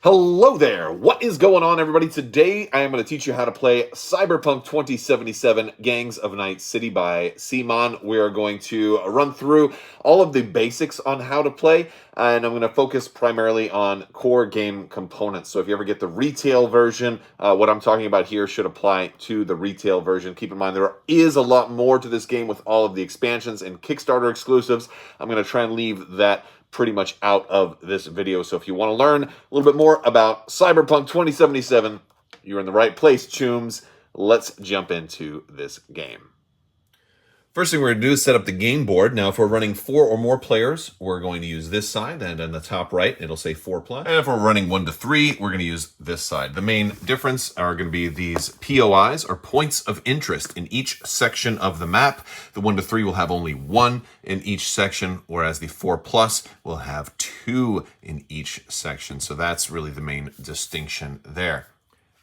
Hello there. What is going on, everybody? Today I am going to teach you how to play Cyberpunk 2077 Gangs of Night City by CMON. We are going to run through all of the basics on how to play, and I'm going to focus primarily on core game components. So if you ever get the retail version, what I'm talking about here should apply to the retail version. Keep in mind there is a lot more to this game with all of the expansions and Kickstarter exclusives. I'm going to try and leave that pretty much out of this video. So if you want to learn a little bit more about Cyberpunk 2077, you're in the right place, chooms. Let's jump into this game. First thing we're going to do is set up the game board. Now, if we're running 4 or more players, we're going to use this side, and on the top right, it'll say 4+. And if we're running 1 to 3, we're going to use this side. The main difference are going to be these POIs, or points of interest, in each section of the map. The 1 to 3 will have only 1 in each section, whereas the 4+ will have 2 in each section. So that's really the main distinction there.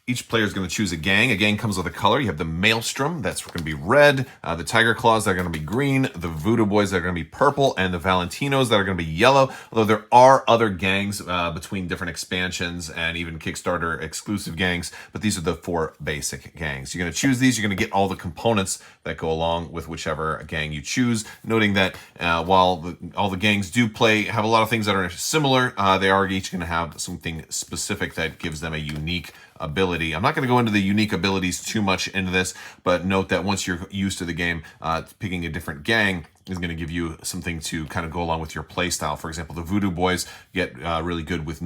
Each player is going to choose a gang. A gang comes with a color. You have the Maelstrom, that's going to be red. The Tiger Claws, that are going to be green. The Voodoo Boys, that are going to be purple. And the Valentinos, that are going to be yellow. Although there are other gangs between different expansions and even Kickstarter exclusive gangs. But these are the 4 basic gangs. You're going to choose these. You're going to get all the components that go along with whichever gang you choose. Noting that while all the gangs do have a lot of things that are similar, they are each going to have something specific that gives them a unique ability. I'm not going to go into the unique abilities too much into this, but note that once you're used to the game, picking a different gang is going to give you something to kind of go along with your play style. For example, the Voodoo Boys get really good with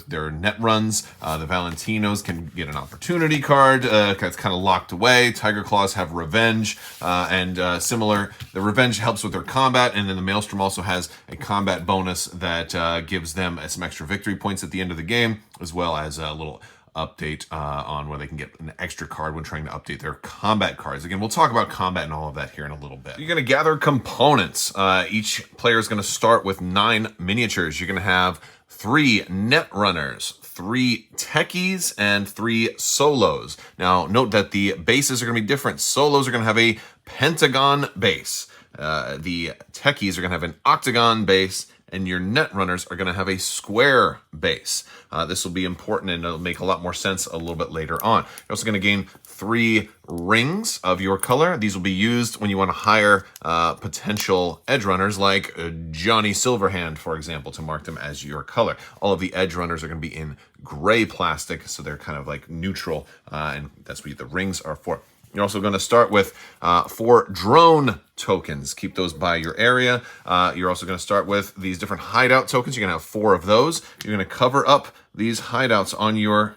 their net runs. The Valentinos can get an opportunity card that's kind of locked away. Tiger Claws have revenge and similar. The revenge helps with their combat, and then the Maelstrom also has a combat bonus that gives them some extra victory points at the end of the game, as well as a little update on where they can get an extra card when trying to update their combat cards. Again, we'll talk about combat and all of that here in a little bit. You're going to gather components. Each player is going to start with 9 miniatures. You're going to have 3 Netrunners, 3 Techies, and 3 Solos. Now, note that the bases are going to be different. Solos are going to have a pentagon base. The Techies are going to have an octagon base, and your Netrunners are going to have a square base. This will be important, and it'll make a lot more sense a little bit later on. You're also going to gain 3 rings of your color. These will be used when you want to hire potential edge runners like Johnny Silverhand, for example, to mark them as your color. All of the edge runners are going to be in gray plastic, so they're kind of like neutral, and that's what the rings are for. You're also going to start with 4 drone tokens. Keep those by your area. You're also going to start with these different hideout tokens. You're going to have 4 of those. You're going to cover up these hideouts on your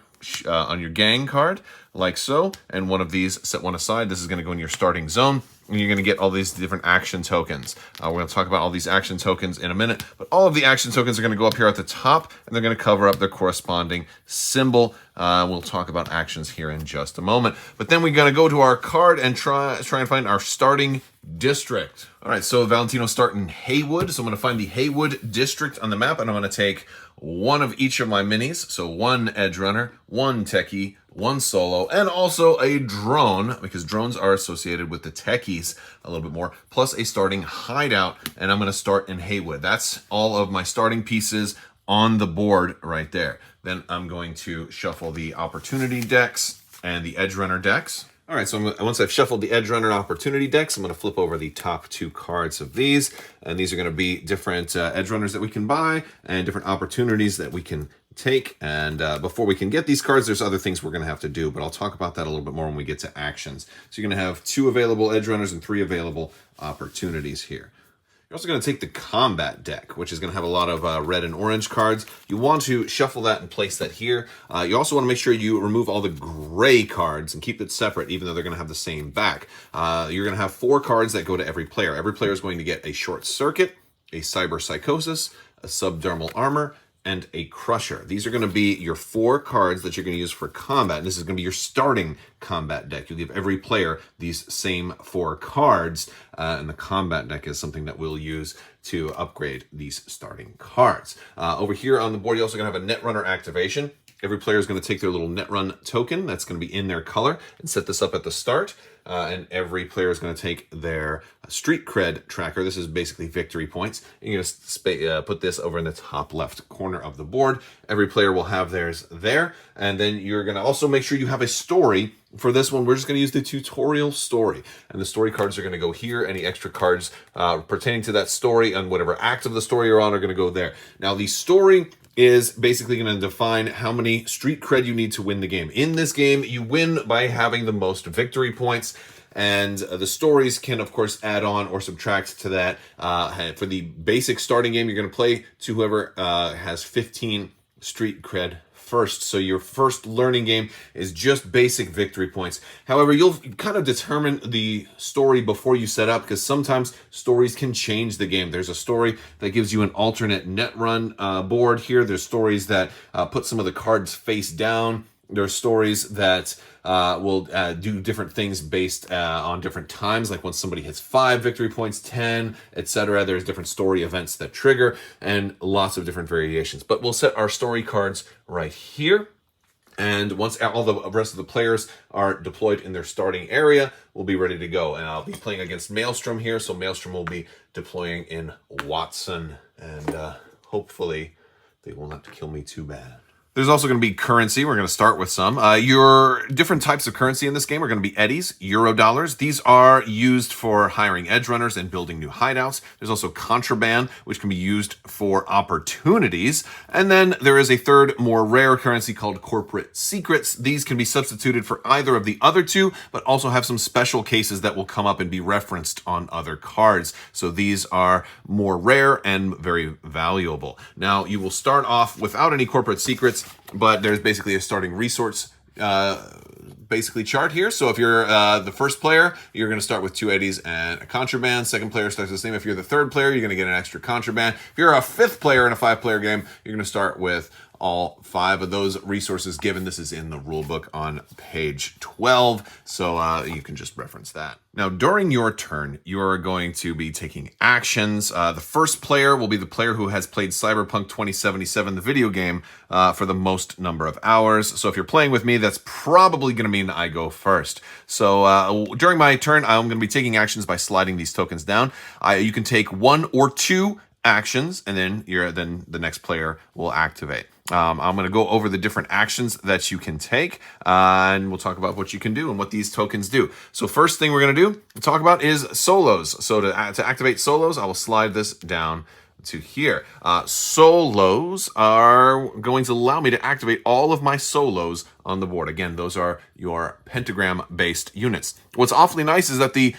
gang card, like so. And one of these, set one aside. This is going to go in your starting zone. And you're going to get all these different action tokens. We're going to talk about all these action tokens in a minute, but all of the action tokens are going to go up here at the top, and they're going to cover up their corresponding symbol. We'll talk about actions here in just a moment. But then we're going to go to our card and try and find our starting district. All right, so Valentino start in Haywood. So I'm going to find the Haywood district on the map, and I'm going to take 1 of each of my minis. So 1 edge runner, 1 techie, 1 solo, and also a drone, because drones are associated with the techies a little bit more, plus a starting hideout, and I'm going to start in Haywood. That's all of my starting pieces on the board right there. Then I'm going to shuffle the opportunity decks and the edge runner decks. All right, so once I've shuffled the Edge Runner and Opportunity decks, I'm going to flip over the top 2 cards of these, and these are going to be different Edge Runners that we can buy and different opportunities that we can take. And before we can get these cards, there's other things we're going to have to do, but I'll talk about that a little bit more when we get to actions. So you're going to have 2 available Edge Runners and 3 available opportunities here. You're also going to take the combat deck, which is going to have a lot of red and orange cards. You want to shuffle that and place that here. You also want to make sure you remove all the gray cards and keep it separate, even though they're going to have the same back. You're going to have 4 cards that go to every player. Every player is going to get a short circuit, a cyber psychosis, a subdermal armor, and a crusher. These are going to be your 4 cards that you're going to use for combat. And this is going to be your starting combat deck. You'll give every player these same 4 cards. And the combat deck is something that we'll use to upgrade these starting cards. Over here on the board, you're also going to have a Netrunner activation. Every player is going to take their little Netrun token that's going to be in their color and set this up at the start. And every player is going to take their street cred tracker. This is basically victory points. You're going to put this over in the top left corner of the board. Every player will have theirs there. And then you're going to also make sure you have a story. For this one, we're just going to use the tutorial story. And the story cards are going to go here. Any extra cards pertaining to that story and whatever act of the story you're on are going to go there. Now, the story is basically going to define how many street cred you need to win the game. In this game, you win by having the most victory points, and the stories can, of course, add on or subtract to that. For the basic starting game, you're going to play to whoever has 15 street cred first. So your first learning game is just basic victory points. However, you'll kind of determine the story before you set up, because sometimes stories can change the game. There's a story that gives you an alternate net run board here. There's stories that put some of the cards face down. There are stories that will do different things based on different times, like when somebody hits 5 victory points, 10, etc. There's different story events that trigger, and lots of different variations. But we'll set our story cards right here. And once all the rest of the players are deployed in their starting area, we'll be ready to go. And I'll be playing against Maelstrom here, so Maelstrom will be deploying in Watson. And hopefully they will not kill me too bad. There's also going to be currency. We're going to start with some. Your different types of currency in this game are going to be eddies, euro dollars. These are used for hiring edge runners and building new hideouts. There's also contraband, which can be used for opportunities. And then there is a third, more rare currency called corporate secrets. These can be substituted for either of the other two, but also have some special cases that will come up and be referenced on other cards. So these are more rare and very valuable. Now, you will start off without any corporate secrets, but there's basically a starting resource chart here. So if you're the first player, you're going to start with 2 eddies and a contraband. Second player starts the same. If you're the third player, you're going to get an extra contraband. If you're a 5th player in a 5-player game, you're going to start with all 5 of those resources given. This is in the rulebook on page 12, so you can just reference that. Now, during your turn, you are going to be taking actions. The first player will be the player who has played Cyberpunk 2077, the video game, for the most number of hours. So if you're playing with me, that's probably going to mean I go first. So during my turn, I'm going to be taking actions by sliding these tokens down. You can take 1 or 2 actions, and then the next player will activate. I'm going to go over the different actions that you can take, and we'll talk about what you can do and what these tokens do. So first thing we're going to talk about is solos. So to activate solos, I will slide this down to here. Solos are going to allow me to activate all of my solos on the board. Again, those are your pentagram-based units. What's awfully nice is that the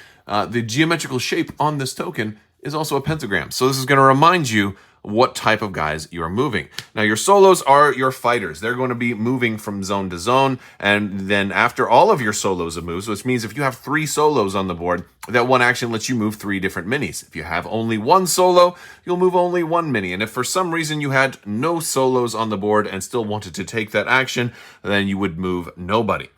geometrical shape on this token is also a pentagram. So this is going to remind you what type of guys you are moving. Now, your solos are your fighters. They're going to be moving from zone to zone, and then after all of your solos have moved, which means if you have 3 solos on the board, that one action lets you move 3 different minis. If you have only 1 solo, you'll move only 1 mini. And if for some reason you had no solos on the board and still wanted to take that action, then you would move nobody.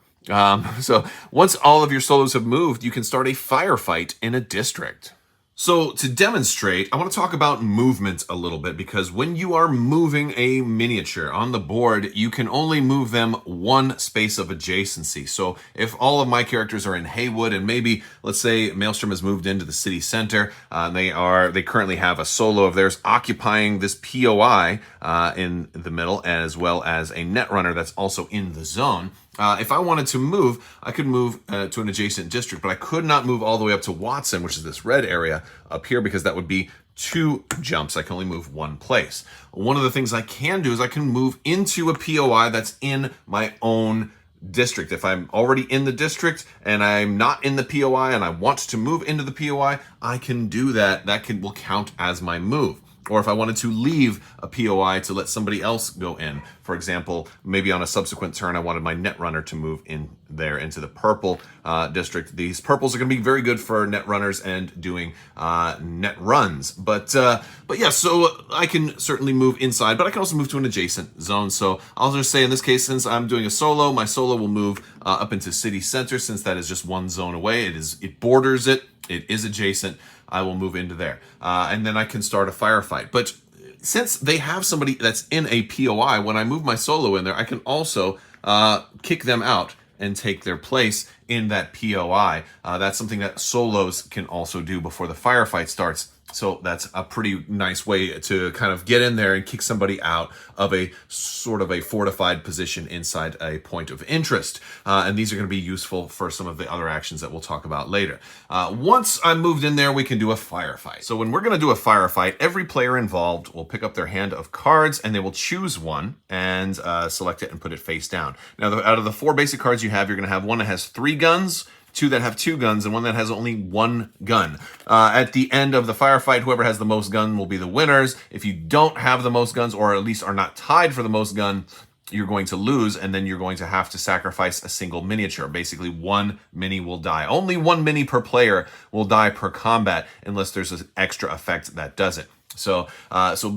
So once all of your solos have moved, you can start a firefight in a district. So to demonstrate, I want to talk about movement a little bit, because when you are moving a miniature on the board, you can only move them 1 space of adjacency. So if all of my characters are in Haywood, and maybe, let's say, Maelstrom has moved into the city center, they currently have a solo of theirs occupying this POI in the middle, as well as a Netrunner that's also in the zone. If I wanted to move, I could move to an adjacent district, but I could not move all the way up to Watson, which is this red area up here, because that would be 2 jumps. I can only move 1 place. One of the things I can do is I can move into a POI that's in my own district. If I'm already in the district and I'm not in the POI and I want to move into the POI, I can do that. That will count as my move. Or if I wanted to leave a POI to let somebody else go in, for example, maybe on a subsequent turn, I wanted my Netrunner to move in there into the purple district. These purples are going to be very good for Netrunners and doing net runs. But yeah, so I can certainly move inside, but I can also move to an adjacent zone. So I'll just say in this case, since I'm doing a solo, my solo will move up into city center, since that is just 1 zone away. It borders it. It is adjacent, I will move into there. And then I can start a firefight. But since they have somebody that's in a POI, when I move my solo in there, I can also kick them out and take their place in that POI. That's something that solos can also do before the firefight starts. So that's a pretty nice way to kind of get in there and kick somebody out of a sort of a fortified position inside a point of interest. And these are going to be useful for some of the other actions that we'll talk about later. Once I'm moved in there, we can do a firefight. So when we're going to do a firefight, every player involved will pick up their hand of cards and they will choose one and select it and put it face down. Now, out of the 4 basic cards you have, you're going to have one that has 3 guns, 2 that have 2 guns, and 1 that has only 1 gun. At the end of the firefight, whoever has the most gun will be the winners. If you don't have the most guns, or at least are not tied for the most gun, you're going to lose, and then you're going to have to sacrifice a single miniature. Basically, 1 mini will die. Only 1 mini per player will die per combat, unless there's an extra effect that does it. So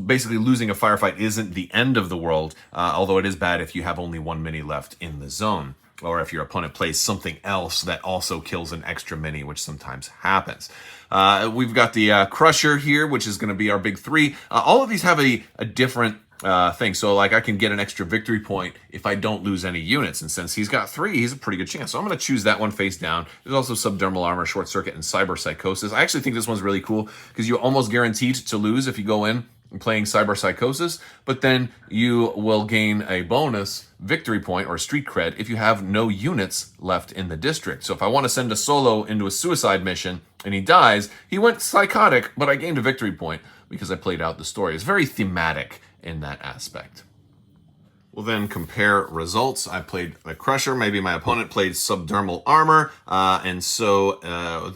basically losing a firefight isn't the end of the world, although it is bad if you have only 1 mini left in the zone, or if your opponent plays something else that also kills an extra mini, which sometimes happens. We've got the Crusher here, which is going to be our big 3. All of these have a different thing. So like I can get an extra victory point if I don't lose any units. And since he's got 3, he's a pretty good chance. So I'm going to choose that one face down. There's also Subdermal Armor, Short Circuit, and Cyber Psychosis. I actually think this one's really cool because you're almost guaranteed to lose if you go in playing Cyber Psychosis, but then you will gain a bonus victory point or street cred if you have no units left in the district. So if I want to send a solo into a suicide mission and he dies, he went psychotic, but I gained a victory point because I played out the story. It's very thematic in that aspect. We'll then compare results. I played the Crusher. Maybe my opponent played Subdermal Armor. And so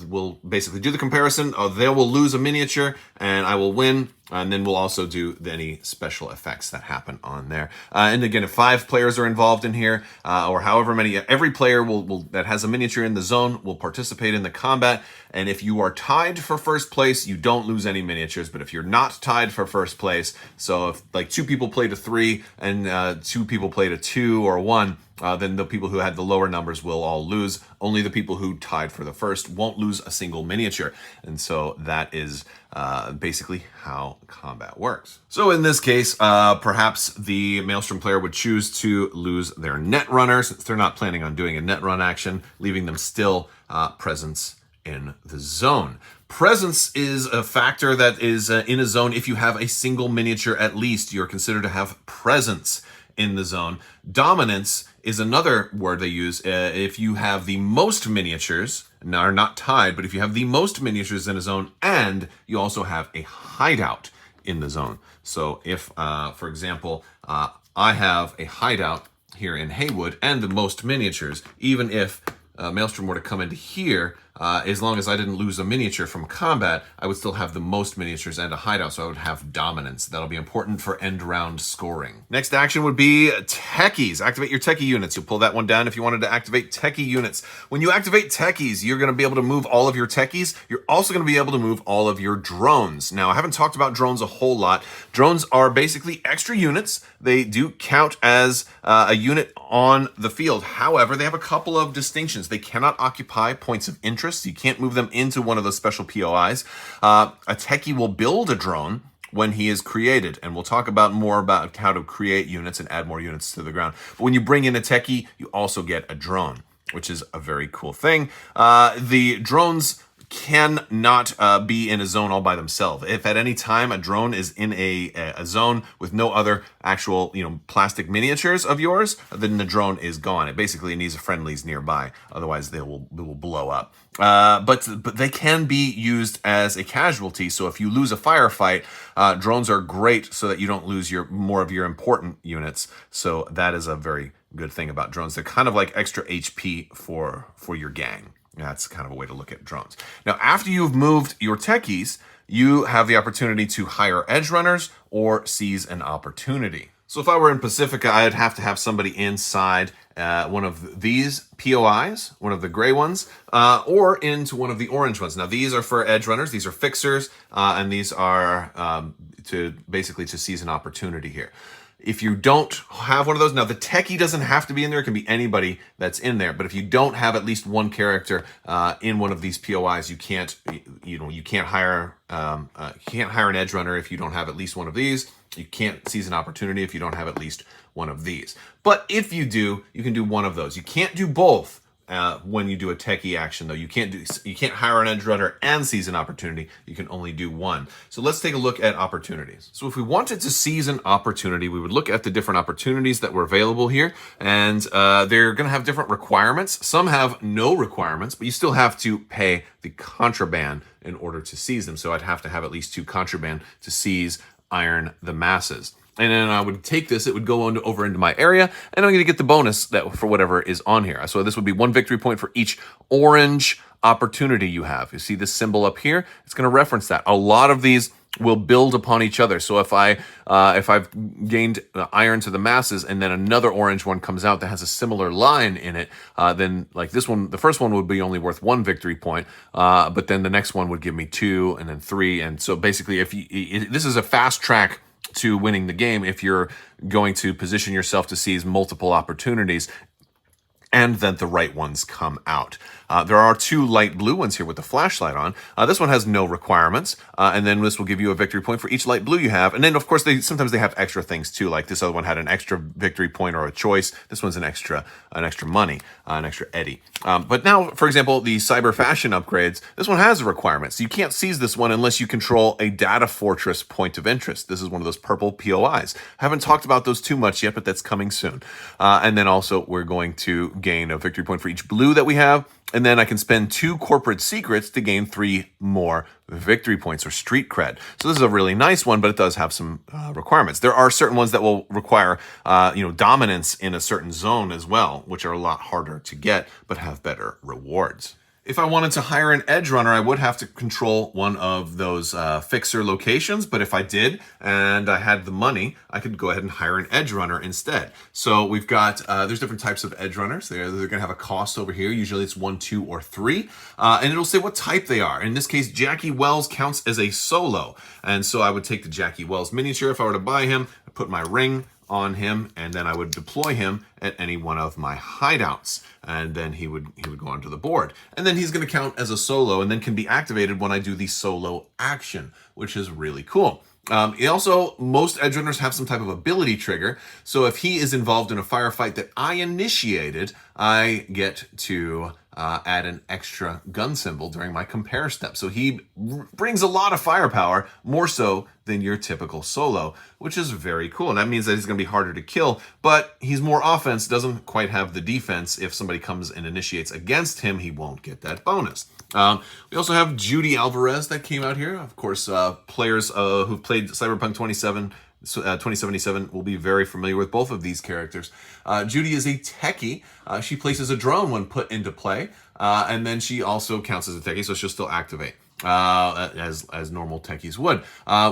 we'll basically do the comparison. They will lose a miniature and I will win. And then we'll also do any special effects that happen on there. And again, if 5 players are involved in here, or however many, every player that has a miniature in the zone will participate in the combat. And if you are tied for first place, you don't lose any miniatures. But if you're not tied for first place, so if like 2 people played a 3 and 2 people played a 2 or 1, then the people who had the lower numbers will all lose. Only the people who tied for the first won't lose a single miniature. And so that is basically how combat works. So in this case, perhaps the Maelstrom player would choose to lose their Netrunner since they're not planning on doing a net run action, leaving them still presence in the zone. Presence is a factor that is in a zone. If you have a single miniature at least, you're considered to have presence in the zone. Dominance is another word they use. If you have the most miniatures, are not tied, but if you have the most miniatures in a zone and you also have a hideout in the zone. So if, for example, I have a hideout here in Haywood and the most miniatures, even if Maelstrom were to come into here, as long as I didn't lose a miniature from combat, I would still have the most miniatures and a hideout, so I would have dominance. That'll be important for end round scoring. Next action would be Techies. Activate your Techie units. You'll pull that one down if you wanted to activate Techie units. When you activate Techies, you're going to be able to move all of your Techies. You're also going to be able to move all of your drones. Now, I haven't talked about drones a whole lot. Drones are basically extra units. They do count as a unit on the field. However, they have a couple of distinctions. They cannot occupy points of interest. You can't move them into one of those special POIs. A Techie will build a drone when he is created, and we'll talk more about how to create units and add more units to the ground. But when you bring in a Techie, you also get a drone, which is a very cool thing. The drones cannot be in a zone all by themselves. If at any time a drone is in a zone with no other actual, plastic miniatures of yours, then the drone is gone. It basically needs friendlies nearby, otherwise they will blow up. But they can be used as a casualty. So if you lose a firefight, drones are great so that you don't lose more of your important units. So that is a very good thing about drones. They're kind of like extra HP for your gang. That's kind of a way to look at drones. Now, after you've moved your Techies, you have the opportunity to hire edge runners or seize an opportunity. So if I were in Pacifica, I'd have to have somebody inside one of these POIs, one of the gray ones, or into one of the orange ones. Now, these are for edge runners. These are fixers, and these are to seize an opportunity here. If you don't have one of those, now the techie doesn't have to be in there. It can be anybody that's in there. But if you don't have at least one character in one of these POIs, you can't hire an edge runner if you don't have at least one of these. You can't seize an opportunity if you don't have at least one of these. But if you do, you can do one of those. You can't do both. When you do a techie action, though, you can't hire an edge runner and seize an opportunity. You can only do one. So let's take a look at opportunities. So if we wanted to seize an opportunity, we would look at the different opportunities that were available here, and they're going to have different requirements. Some have no requirements, but you still have to pay the contraband in order to seize them. So I'd have to have at least 2 contraband to seize Iron the Masses. And then I would take this, it would go over into my area, and I'm going to get the bonus that for whatever is on here. So this would be 1 victory point for each orange opportunity you have. You see this symbol up here? It's going to reference that. A lot of these will build upon each other. So if I've gained Iron to the Masses, and then another orange one comes out that has a similar line in it, then like this one, the first one would be only worth 1 victory point, but then the next one would give me 2, and then 3. And so basically, this is a fast track to winning the game if you're going to position yourself to seize multiple opportunities and then the right ones come out. There are 2 light blue ones here with the flashlight on. This one has no requirements, and then this will give you a victory point for each light blue you have. And then, of course, sometimes they have extra things too, like this other one had an extra victory point or a choice. This one's an extra money, an extra eddy. But now, for example, the cyber fashion upgrades, this one has a requirement. So you can't seize this one unless you control a data fortress point of interest. This is one of those purple POIs. I haven't talked about those too much yet, but that's coming soon. And then also we're going to gain a victory point for each blue that we have. And then I can spend 2 corporate secrets to gain 3 more victory points or street cred. So this is a really nice one, but it does have some requirements. There are certain ones that will require, dominance in a certain zone as well, which are a lot harder to get, but have better rewards. If I wanted to hire an edge runner, I would have to control one of those fixer locations. But if I did and I had the money, I could go ahead and hire an edge runner instead. So we've got, there's different types of edge runners. They're going to have a cost over here. Usually it's 1, 2, or 3. And it'll say what type they are. In this case, Jackie Wells counts as a solo. And so I would take the Jackie Wells miniature if I were to buy him, put my ring on him, and then I would deploy him at any one of my hideouts, and then he would go onto the board, and then he's going to count as a solo, and then can be activated when I do the solo action, which is really cool. Most edge runners have some type of ability trigger, so if he is involved in a firefight that I initiated, I get to add an extra gun symbol during my compare step. So he brings a lot of firepower, more so than your typical solo, which is very cool. And that means that he's going to be harder to kill, but he's more offense, doesn't quite have the defense. If somebody comes and initiates against him, he won't get that bonus. We also have Judy Alvarez that came out here. Of course, players who've played Cyberpunk 2077 will be very familiar with both of these characters. Judy is a techie. She places a drone when put into play, and then she also counts as a techie, so she'll still activate as normal techies would.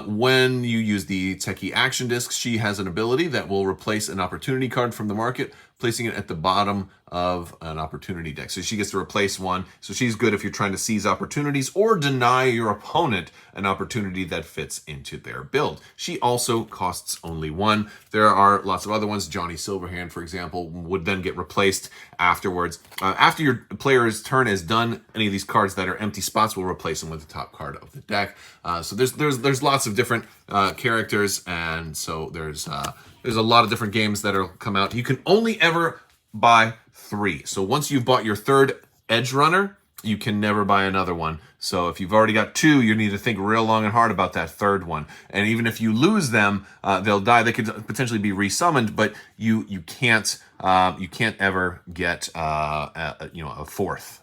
When you use the techie action disc, she has an ability that will replace an opportunity card from the market, placing it at the bottom of an opportunity deck. So she gets to replace one. So she's good if you're trying to seize opportunities or deny your opponent an opportunity that fits into their build. She also costs only 1. There are lots of other ones. Johnny Silverhand, for example, would then get replaced afterwards. After your player's turn is done, any of these cards that are empty spots will replace them with the top card of the deck. So there's lots of different characters, and so there's a lot of different games that'll come out. You can only ever buy 3. So once you've bought your 3rd edge runner, you can never buy another one. So if you've already got 2, you need to think real long and hard about that 3rd one. And even if you lose them, they'll die. They could potentially be resummoned, but you can't ever get a 4th.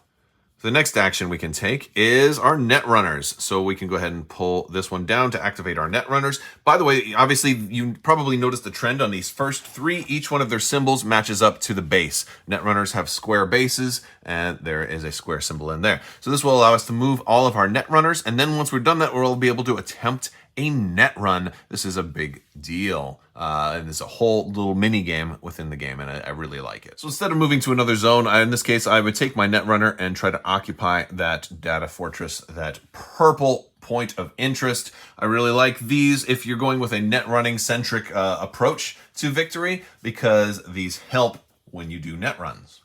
The next action we can take is our Netrunners. So we can go ahead and pull this one down to activate our Netrunners. By the way, obviously, you probably noticed the trend on these first 3. Each one of their symbols matches up to the base. Netrunners have square bases, and there is a square symbol in there. So this will allow us to move all of our Netrunners, and then once we're done that, we'll be able to attempt a net run. This is a big deal. And there's a whole little mini game within the game, and I really like it. So instead of moving to another zone, in this case, I would take my Netrunner and try to occupy that data fortress, that purple point of interest. I really like these if you're going with a net running centric approach to victory because these help when you do net runs.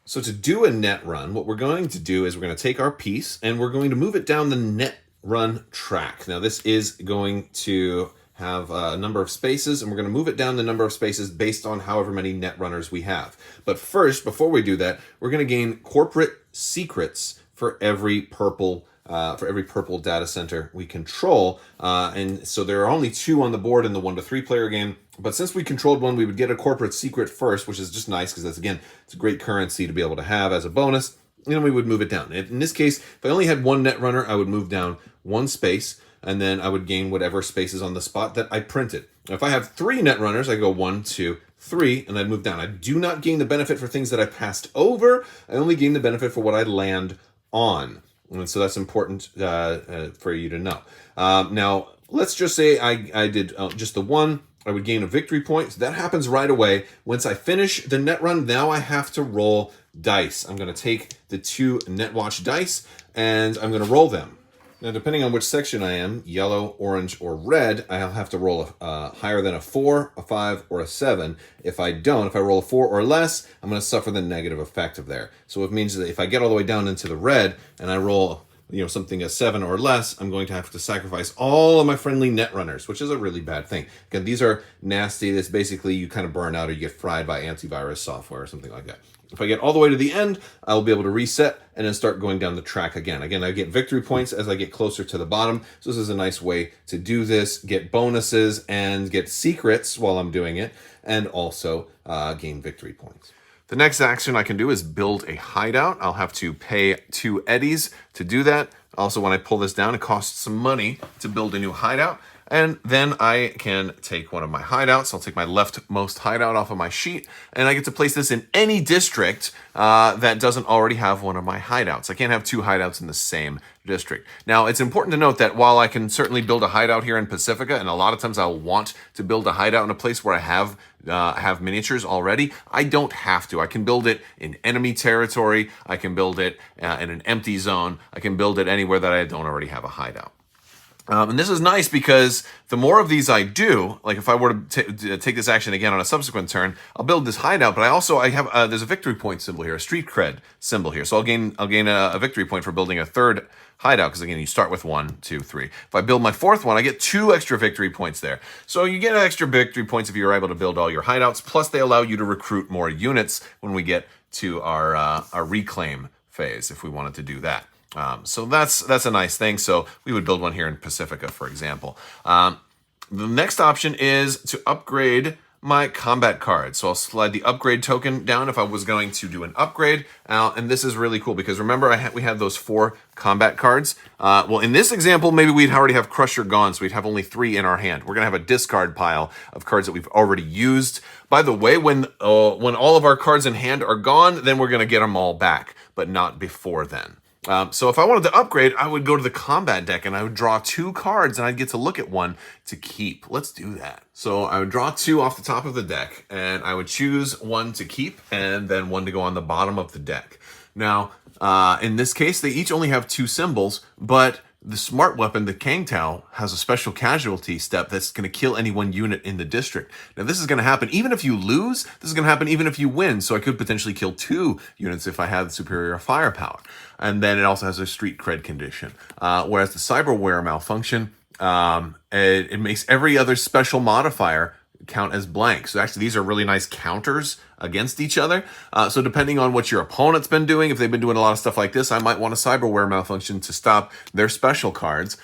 So to do a net run, what we're going to do is we're going to take our piece and we're going to move it down the net run track. Now this is going to have a number of spaces, and we're going to move it down the number of spaces based on however many net runners we have. But first, before we do that, we're going to gain corporate secrets for every purple data center we control. And so there are only 2 on the board in the 1 to 3 player game. But since we controlled one, we would get a corporate secret first, which is just nice because that's, again, it's a great currency to be able to have as a bonus. And then we would move it down. In this case, if I only had 1 net runner, I would move down 1 space, and then I would gain whatever space is on the spot that I printed. Now, if I have 3 net runners, I go 1, 2, 3, and I'd move down. I do not gain the benefit for things that I passed over. I only gain the benefit for what I land on. And so that's important for you to know. Now, let's just say I did just the 1. I would gain a victory point. So that happens right away. Once I finish the net run, now I have to roll dice. I'm going to take the 2 net watch dice, and I'm going to roll them. Now, depending on which section I am, yellow, orange, or red, I'll have to roll higher than a 4, a 5, or a 7. If I roll a 4 or less, I'm going to suffer the negative effect of there. So it means that if I get all the way down into the red and I roll something a 7 or less, I'm going to have to sacrifice all of my friendly net runners, which is a really bad thing. Again, these are nasty. This basically you kind of burn out or you get fried by antivirus software or something like that. If I get all the way to the end, I'll be able to reset and then start going down the track again. Again, I get victory points as I get closer to the bottom. So this is a nice way to do this, get bonuses and get secrets while I'm doing it, and also gain victory points. The next action I can do is build a hideout. I'll have to pay 2 eddies to do that. Also, when I pull this down, it costs some money to build a new hideout. And then I can take one of my hideouts. I'll take my leftmost hideout off of my sheet, and I get to place this in any district that doesn't already have one of my hideouts. I can't have 2 hideouts in the same district. Now, it's important to note that while I can certainly build a hideout here in Pacifica, and a lot of times I'll want to build a hideout in a place where I have miniatures already, I don't have to. I can build it in enemy territory. I can build it in an empty zone. I can build it anywhere that I don't already have a hideout. And this is nice because the more of these I do, like if I were to take this action again on a subsequent turn, I'll build this hideout, but I have there's a victory point symbol here, a street cred symbol here. So I'll gain a victory point for building a 3rd hideout, because again, you start with 1, 2, 3. If I build my 4th one, I get 2 extra victory points there. So you get extra victory points if you're able to build all your hideouts, plus they allow you to recruit more units when we get to our reclaim phase, if we wanted to do that. So that's a nice thing. So we would build one here in Pacifica, for example. The next option is to upgrade my combat card. So I'll slide the upgrade token down if I was going to do an upgrade. And this is really cool because remember we had those 4 combat cards. Well, in this example, maybe we'd already have Crusher gone, so we'd have only 3 in our hand. We're going to have a discard pile of cards that we've already used. By the way, when all of our cards in hand are gone, then we're going to get them all back, but not before then. So if I wanted to upgrade, I would go to the combat deck and I would draw 2 cards and I'd get to look at one to keep. Let's do that. So I would draw 2 off the top of the deck and I would choose 1 to keep and then 1 to go on the bottom of the deck. Now, in this case, they each only have 2 symbols, but the smart weapon, the Kang Tao, has a special casualty step that's going to kill any 1 unit in the district. Now, this is going to happen even if you lose. This is going to happen even if you win. So I could potentially kill 2 units if I had superior firepower. And then it also has a street cred condition. Whereas the cyberware malfunction, it makes every other special modifier count as blank. So actually, these are really nice counters against each other. So depending on what your opponent's been doing, if they've been doing a lot of stuff like this, I might want a cyberware malfunction to stop their special cards.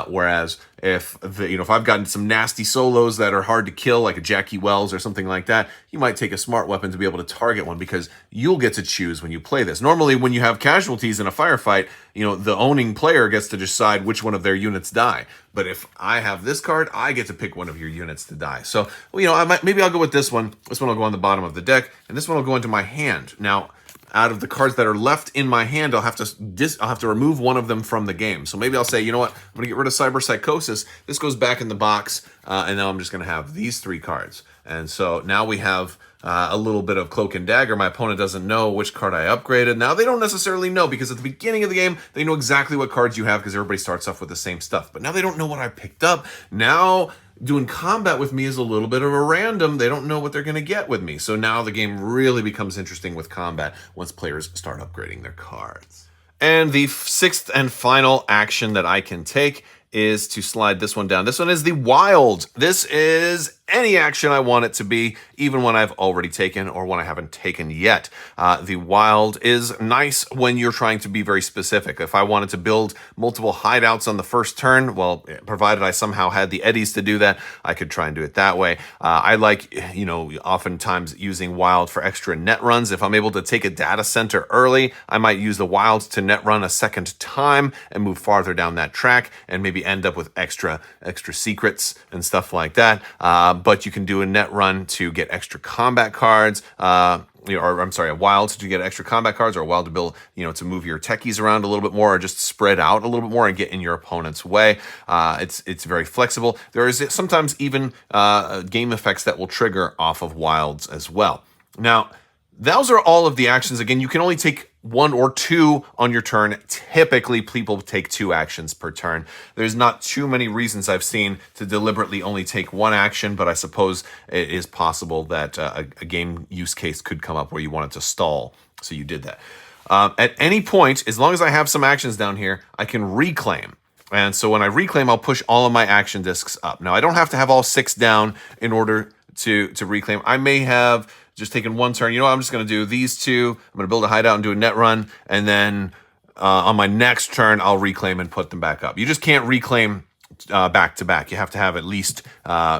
Whereas if I've gotten some nasty solos that are hard to kill, like a Jackie Wells or something like that, you might take a smart weapon to be able to target one because you'll get to choose when you play this. Normally, when you have casualties in a firefight, the owning player gets to decide which one of their units die. But if I have this card, I get to pick one of your units to die. So, maybe I'll go with this one. This one will go on the bottom of the deck, and this one will go into my hand. Now, out of the cards that are left in my hand, I'll have to remove one of them from the game. So maybe I'll say, you know what, I'm going to get rid of Cyber Psychosis. This goes back in the box, and now I'm just going to have these 3 cards. And so now we have a little bit of Cloak and Dagger. My opponent doesn't know which card I upgraded. Now, they don't necessarily know because at the beginning of the game, they know exactly what cards you have because everybody starts off with the same stuff. But now they don't know what I picked up. Now, doing combat with me is a little bit of a random. They don't know what they're going to get with me. So now the game really becomes interesting with combat once players start upgrading their cards. And the sixth and final action that I can take is to slide this one down. This one is the wild. This is any action I want it to be, even when I've already taken or when I haven't taken yet. The wild is nice when you're trying to be very specific. If I wanted to build multiple hideouts on the first turn, well, provided I somehow had the eddies to do that, I could try and do it that way. I like, oftentimes using wild for extra net runs. If I'm able to take a data center early, I might use the wild to net run a second time and move farther down that track and maybe end up with extra secrets and stuff like that. But you can do a net run to get extra combat cards, a wild to get extra combat cards, or a wild to build, to move your techies around a little bit more, or just spread out a little bit more and get in your opponent's way. It's very flexible. There is sometimes even game effects that will trigger off of wilds as well. Now, those are all of the actions. Again, you can only take one or two on your turn. Typically, people take 2 actions per turn. There's not too many reasons I've seen to deliberately only take 1 action, but I suppose it is possible that a game use case could come up where you wanted to stall, so you did that. At any point, as long as I have some actions down here, I can reclaim. And so when I reclaim, I'll push all of my action discs up. Now, I don't have to have all 6 down in order to reclaim. I may have just taken 1 turn. I'm just going to do these 2. I'm going to build a hideout and do a net run. And then on my next turn, I'll reclaim and put them back up. You just can't reclaim back to back. You have to have at least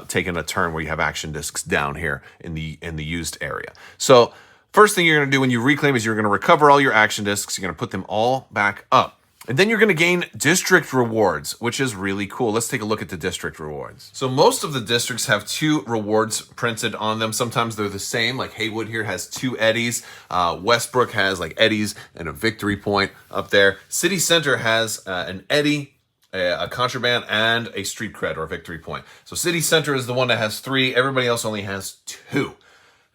taken a turn where you have action discs down here in the used area. So first thing you're going to do when you reclaim is you're going to recover all your action discs. You're going to put them all back up. And then you're going to gain district rewards, which is really cool. Let's take a look at the district rewards. So most of the districts have 2 rewards printed on them. Sometimes they're the same, like Haywood here has 2 eddies. Westbrook has like eddies and a victory point up there. City Center has an eddy, a contraband, and a street cred or victory point. So City Center is the one that has 3. Everybody else only has 2.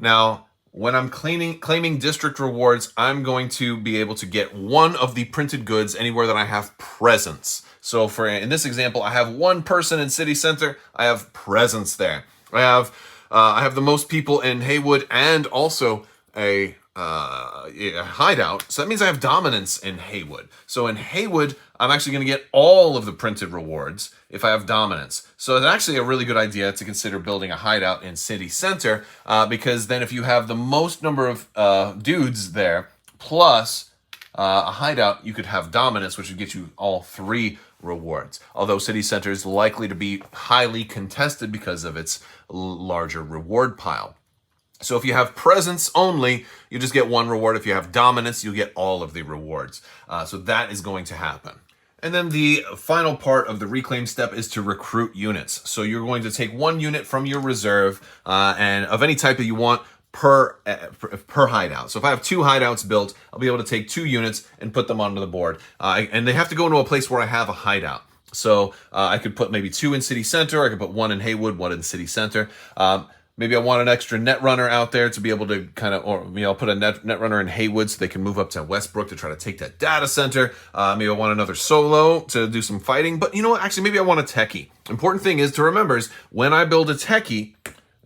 Now, when I'm claiming district rewards, I'm going to be able to get 1 of the printed goods anywhere that I have presence. So in this example, I have 1 person in City Center. I have presence there. I have the most people in Haywood and also a hideout. So that means I have dominance in Haywood. So in Haywood, I'm actually going to get all of the printed rewards if I have dominance. So it's actually a really good idea to consider building a hideout in City Center, because then if you have the most number of dudes there plus a hideout, you could have dominance, which would get you all 3 rewards. Although City Center is likely to be highly contested because of its larger reward pile. So if you have presence only, you just get 1 reward. If you have dominance, you get all of the rewards. So that is going to happen. And then the final part of the reclaim step is to recruit units. So you're going to take 1 unit from your reserve and of any type that you want per hideout. So if I have 2 hideouts built, I'll be able to take 2 units and put them onto the board. And they have to go into a place where I have a hideout. So I could put maybe 2 in City Center. I could put 1 in Haywood, 1 in City Center. Maybe I want an extra Netrunner out there to be able to I'll put a Netrunner in Haywood so they can move up to Westbrook to try to take that data center. Maybe I want another solo to do some fighting. But you know what? Actually, maybe I want a Techie. Important thing is to remember is when I build a Techie,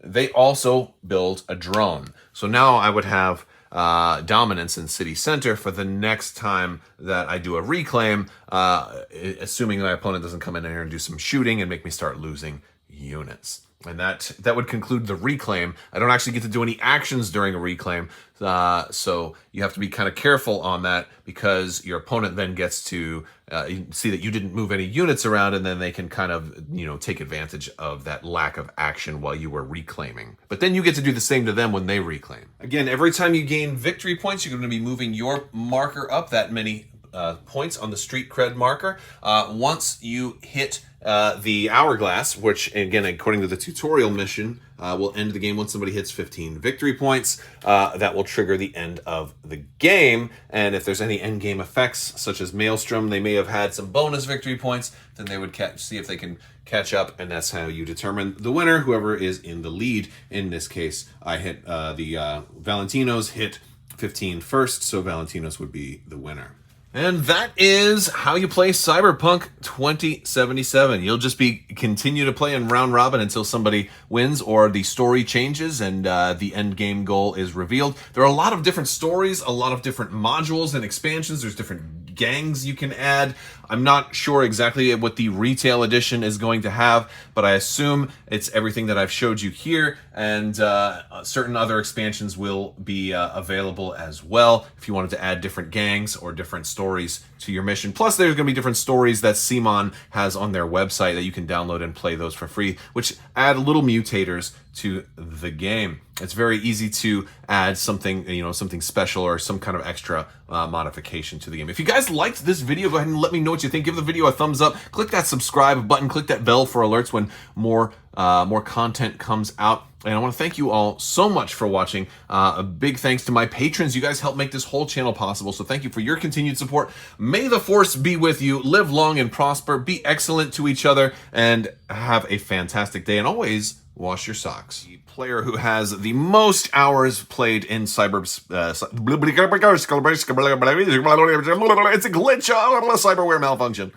they also build a drone. So now I would have dominance in City Center for the next time that I do a reclaim, assuming my opponent doesn't come in here and do some shooting and make me start losing units. And that would conclude the reclaim. I don't actually get to do any actions during a reclaim, so you have to be kind of careful on that, because your opponent then gets to see that you didn't move any units around, and then they can kind of take advantage of that lack of action while you were reclaiming. But then you get to do the same to them when they reclaim. Again, every time you gain victory points, you're going to be moving your marker up that many points on the street cred marker. Once you hit the hourglass, which again, according to the tutorial mission, will end the game once somebody hits 15 victory points. That will trigger the end of the game. And if there's any end game effects, such as Maelstrom, they may have had some bonus victory points, then they would see if they can catch up, and that's how you determine the winner, whoever is in the lead. In this case, I hit the Valentinos hit 15 first, so Valentinos would be the winner. And that is how you play Cyberpunk 2077. You'll just continue to play in round robin until somebody wins or the story changes and the end game goal is revealed. There are a lot of different stories, a lot of different modules and expansions. There's different gangs you can add. I'm not sure exactly what the retail edition is going to have, but I assume it's everything that I've showed you here, and certain other expansions will be available as well if you wanted to add different gangs or different stories to your mission. Plus, there's going to be different stories that CMON has on their website that you can download and play those for free, which add little mutators to the game. It's very easy to add something, something special or some kind of extra modification to the game. If you guys liked this video, go ahead and let me know what you think. Give the video a thumbs up. Click that subscribe button. Click that bell for alerts when more content comes out. And I want to thank you all so much for watching. A big thanks to my patrons. You guys help make this whole channel possible. So thank you for your continued support. May the force be with you. Live long and prosper. Be excellent to each other. And have a fantastic day. And always wash your socks. The player who has the most hours played in it's a glitch, cyberware malfunction.